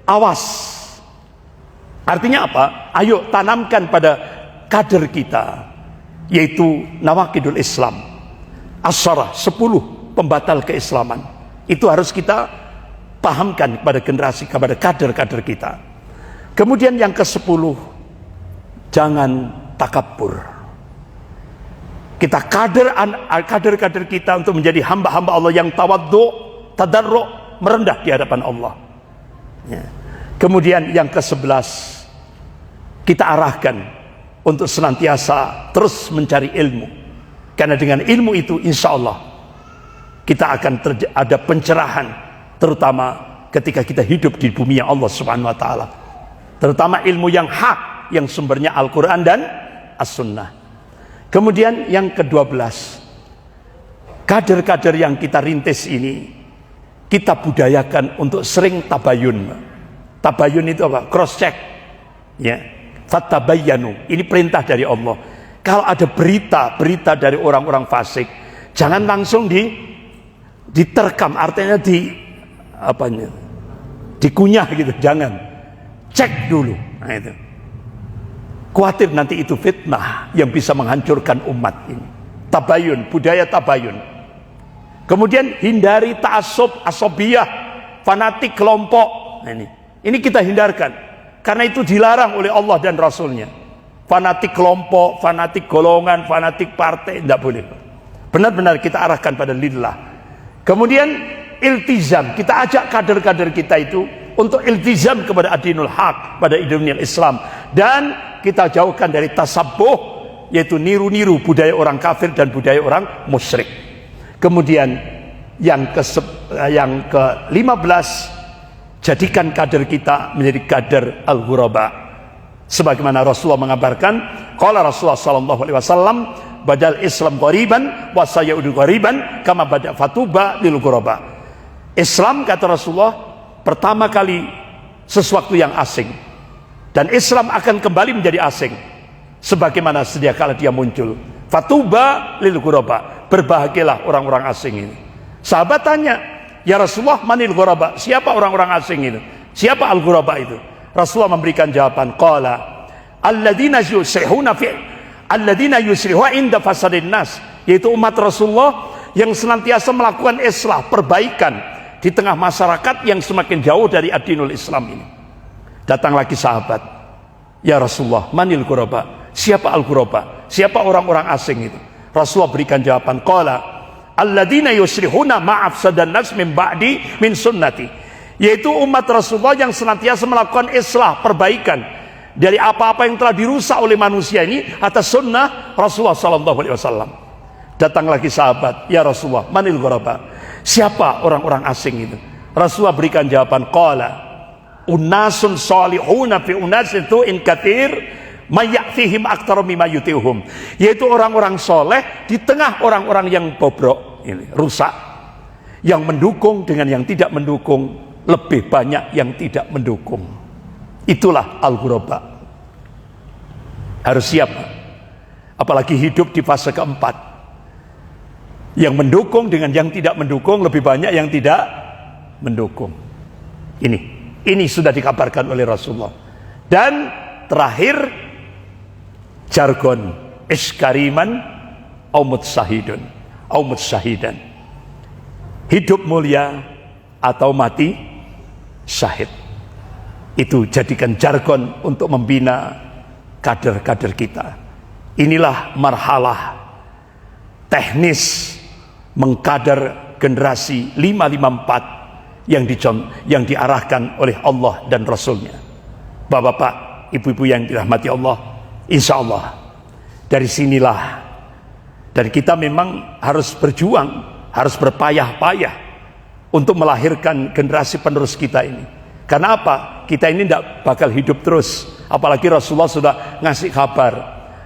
awas. Artinya apa? Ayo tanamkan pada kader kita yaitu nawaqidul Islam. Asyarah 10 pembatal keislaman. Itu harus kita pahamkan kepada generasi, kepada kader-kader kita. Kemudian yang ke-10, jangan takabur. Kita kader-kader kita untuk menjadi hamba-hamba Allah yang tawadhu, tadarru, merendah di hadapan Allah ya. Kemudian yang ke-11, kita arahkan untuk senantiasa terus mencari ilmu, karena dengan ilmu itu insya Allah kita akan ada pencerahan, terutama ketika kita hidup di bumi yang Allah Subhanahu wa taala. Terutama ilmu yang hak, yang sumbernya Al-Quran dan As-Sunnah. Kemudian yang ke-12, kader-kader yang kita rintis ini kita budayakan untuk sering tabayun. Tabayun itu apa? Cross check ya. Fatabayyanu, ini perintah dari Allah. Kalau ada berita dari orang-orang fasik, jangan langsung diterkam, artinya dikunyah gitu, jangan. Cek dulu. Nah, itu. Khawatir nanti itu fitnah yang bisa menghancurkan umat ini. Tabayun, budaya tabayun. Kemudian hindari ta'assub, asobiyah, fanatik kelompok. Nah, ini kita hindarkan. Karena itu dilarang oleh Allah dan Rasulnya. Fanatik kelompok, fanatik golongan, fanatik partai, tidak boleh. Benar-benar kita arahkan pada lillah. Kemudian iltizam, kita ajak kader-kader kita itu untuk iltizam kepada adinul haq, pada ideologi Islam, dan kita jauhkan dari tasabbuh, yaitu niru-niru budaya orang kafir dan budaya orang musyrik. Kemudian yang ke-15, jadikan kader kita menjadi kader al-ghuraba, sebagaimana Rasulullah mengabarkan, qala Rasulullah sallallahu alaihi wasallam, badal Islam ghariban wa sayaudu ghariban kama bada fatuba lil ghuraba. Islam, kata Rasulullah, pertama kali sesuatu yang asing, dan Islam akan kembali menjadi asing sebagaimana sedia kala dia muncul. Fatuba lil ghuraba, berbahagialah orang-orang asing ini. Sahabat tanya, ya Rasulullah, manil ghuraba, siapa orang-orang asing itu? Siapa al ghuraba itu? Rasulullah memberikan jawaban, qala alladzina yusrihuna fi alladzina yusrihu inda fasadin nas, yaitu umat Rasulullah yang senantiasa melakukan islah, perbaikan di tengah masyarakat yang semakin jauh dari ad-dinul Islam ini. Datang lagi sahabat, ya Rasulullah, manil ghuraba, siapa al-ghuraba? Siapa orang-orang asing itu? Rasulullah berikan jawaban, qala alladzina yusrihuna ma'afsadan nas min ba'di min sunnati, yaitu umat Rasulullah yang senantiasa melakukan islah, perbaikan dari apa-apa yang telah dirusak oleh manusia ini atas sunnah Rasulullah sallallahu alaihi wasallam. Datang lagi sahabat, ya Rasulullah, manil ghuraba, siapa orang-orang asing itu? Rasulullah berikan jawaban, qala unasun salihuna fi unasin tu'in katsir mayya'tihim aktsara mimma yutihum, yaitu orang-orang soleh di tengah orang-orang yang bobrok ini, rusak, yang mendukung dengan yang tidak mendukung, lebih banyak yang tidak mendukung. Itulah al-ghuraba. Harus siap, apalagi hidup di fase keempat, yang mendukung dengan yang tidak mendukung, lebih banyak yang tidak mendukung. Ini sudah dikabarkan oleh Rasulullah. Dan terakhir, jargon iskariman au mutsahidun au mutsyahidan, hidup mulia atau mati syahid. Itu jadikan jargon untuk membina kader-kader kita. Inilah marhalah teknis mengkader generasi 554 yang diarahkan oleh Allah dan Rasulnya. Bapak-bapak, ibu-ibu yang dirahmati Allah, insya Allah dari sinilah, dan kita memang harus berjuang, harus berpayah-payah untuk melahirkan generasi penerus kita ini. Karena apa? Kita ini tidak bakal hidup terus. Apalagi Rasulullah sudah ngasih kabar,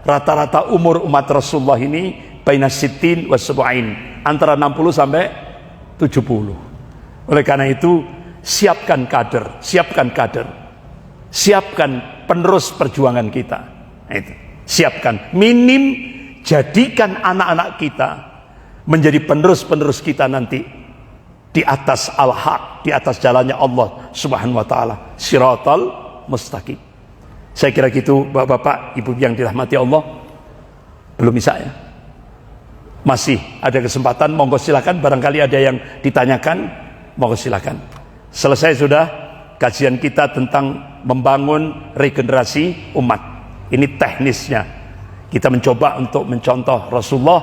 rata-rata umur umat Rasulullah ini baina sittin wa sab'in, antara 60 sampai 70. Oleh karena itu, siapkan kader, siapkan penerus perjuangan kita. Itu. Siapkan, minim jadikan anak-anak kita menjadi penerus-penerus kita nanti di atas al-haq, di atas jalannya Allah Subhanahu wa taala, siratal mustaqim. Saya kira gitu, Bapak, Ibu yang dirahmati Allah. Belum bisa ya? Masih ada kesempatan, monggo silakan, barangkali ada yang ditanyakan, monggo silakan. Selesai sudah kajian kita tentang membangun regenerasi umat. Ini teknisnya. Kita mencoba untuk mencontoh Rasulullah,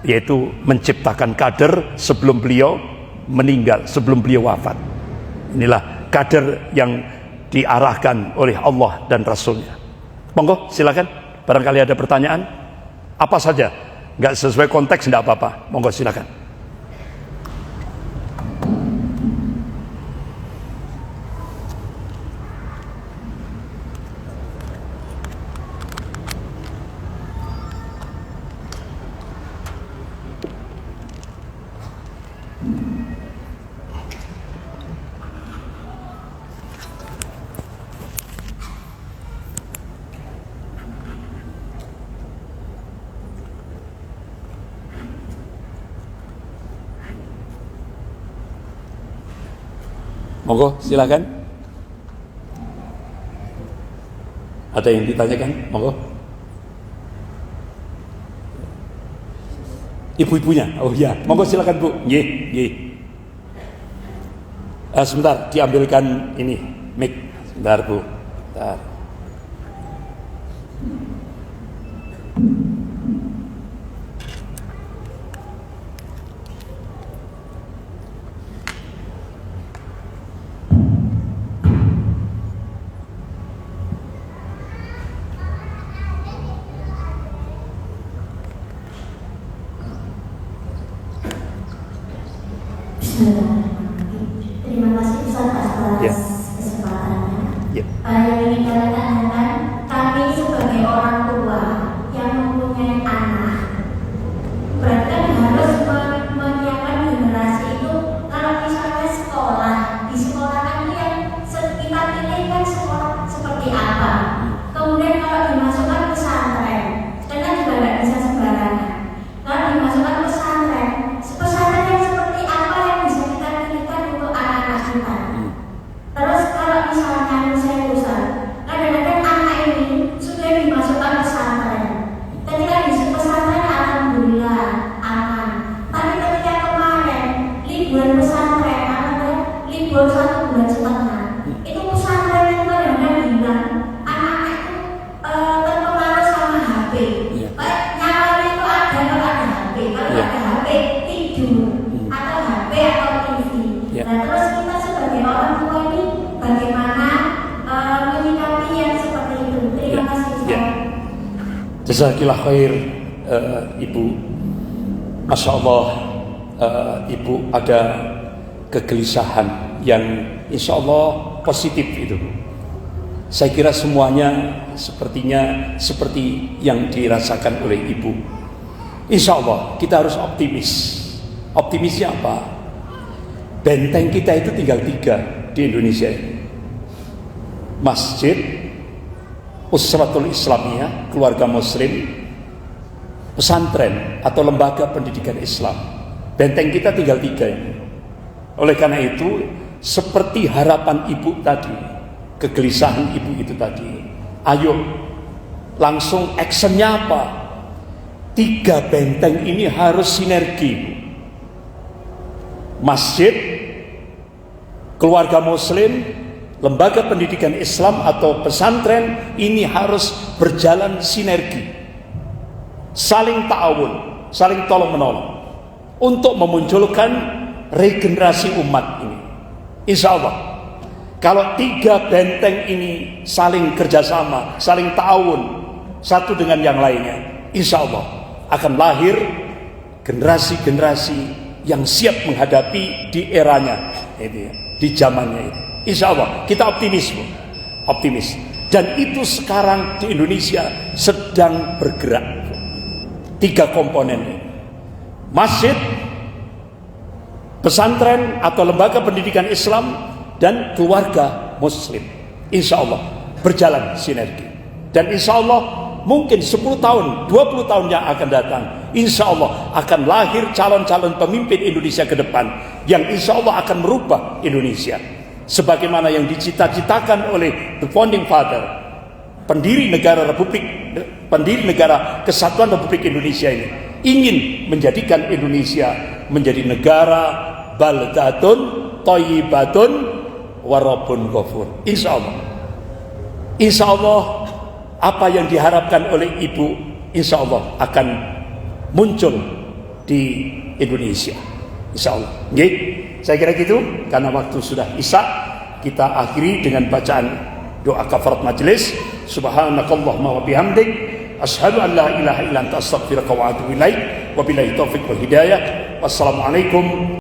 yaitu menciptakan kader sebelum beliau meninggal, sebelum beliau wafat. Inilah kader yang diarahkan oleh Allah dan Rasulnya. Monggo silakan, barangkali ada pertanyaan apa saja, nggak sesuai konteks tidak apa-apa, monggo silakan. Monggo silakan. Ada yang ditanyakan? Monggo. Ibu-ibunya. Oh ya, monggo silakan Bu. Nggih. Sebentar, diambilkan ini mic. Sebentar Bu. Sebentar. Terima kasih Ustaz atas kesempatannya. Yang ingin saya tanyakan, kami sebagai orang tua yang mempunyai anak, berarti kan harus menyiapkan generasi itu. Kalau misalnya sekolah, di sekolah kan yang kita pilih antar. Terus kalau misalnya saya Ustaz, kadang-kadang anak ini sudah dimasukkan pesantren. Ketika di pesantren alhamdulillah aman. Tapi ketika kemarin libur pesantren atau libur 1 bulan setengah, itu pesantren itu kadang-kadang bilang anak-anak itu terpengaruh sama HP. Nyawanya itu ada kalau ada HP, kalau ada HP tidur atau HP atau TV. Nah terus kita sebagai orang tua ini bagaimana menyikapi yang seperti itu? Terima kasih. Jazakillah khair, Ibu. Masya Allah, Ibu ada kegelisahan yang insya Allah positif itu. Saya kira semuanya sepertinya seperti yang dirasakan oleh Ibu. Insya Allah kita harus optimis. Optimisnya apa? Benteng kita itu tinggal 3 di Indonesia ini. Masjid, Usratul Islamiyah, keluarga muslim, pesantren atau lembaga pendidikan Islam. Benteng kita tinggal 3 ini. Oleh karena itu, seperti harapan Ibu tadi, kegelisahan Ibu itu tadi, ayo langsung actionnya apa? 3 benteng ini harus sinergi. Masjid, keluarga muslim, lembaga pendidikan Islam atau pesantren ini harus berjalan sinergi, saling ta'awun, saling tolong-menolong untuk memunculkan regenerasi umat ini. Insya Allah kalau 3 benteng ini saling kerjasama, saling ta'awun satu dengan yang lainnya, insya Allah akan lahir generasi-generasi yang siap menghadapi di eranya ini, di zamannya ini. Insya Allah kita optimis, dan itu sekarang di Indonesia sedang bergerak. 3 komponen ini: masjid, pesantren atau lembaga pendidikan Islam, dan keluarga muslim. Insya Allah berjalan sinergi, dan insya Allah mungkin 10 tahun, 20 tahun yang akan datang, insya Allah akan lahir calon-calon pemimpin Indonesia ke depan yang insya Allah akan merubah Indonesia sebagaimana yang dicita-citakan oleh the founding father, pendiri negara Kesatuan Republik Indonesia ini, ingin menjadikan Indonesia menjadi negara baldatun thayyibatun wa rabbun ghafur. Insya Allah apa yang diharapkan oleh Ibu insya Allah akan muncul di Indonesia, insya Allah. Oke, saya kira gitu, karena waktu sudah isya, kita akhiri dengan bacaan doa kafarat majelis. Subhanakallahumma wa bihamdik, asyhadu an la ilaha illa anta astaghfiruka wa atubu ilaik. Wabillahi taufiq wal hidayah. Wassalamualaikum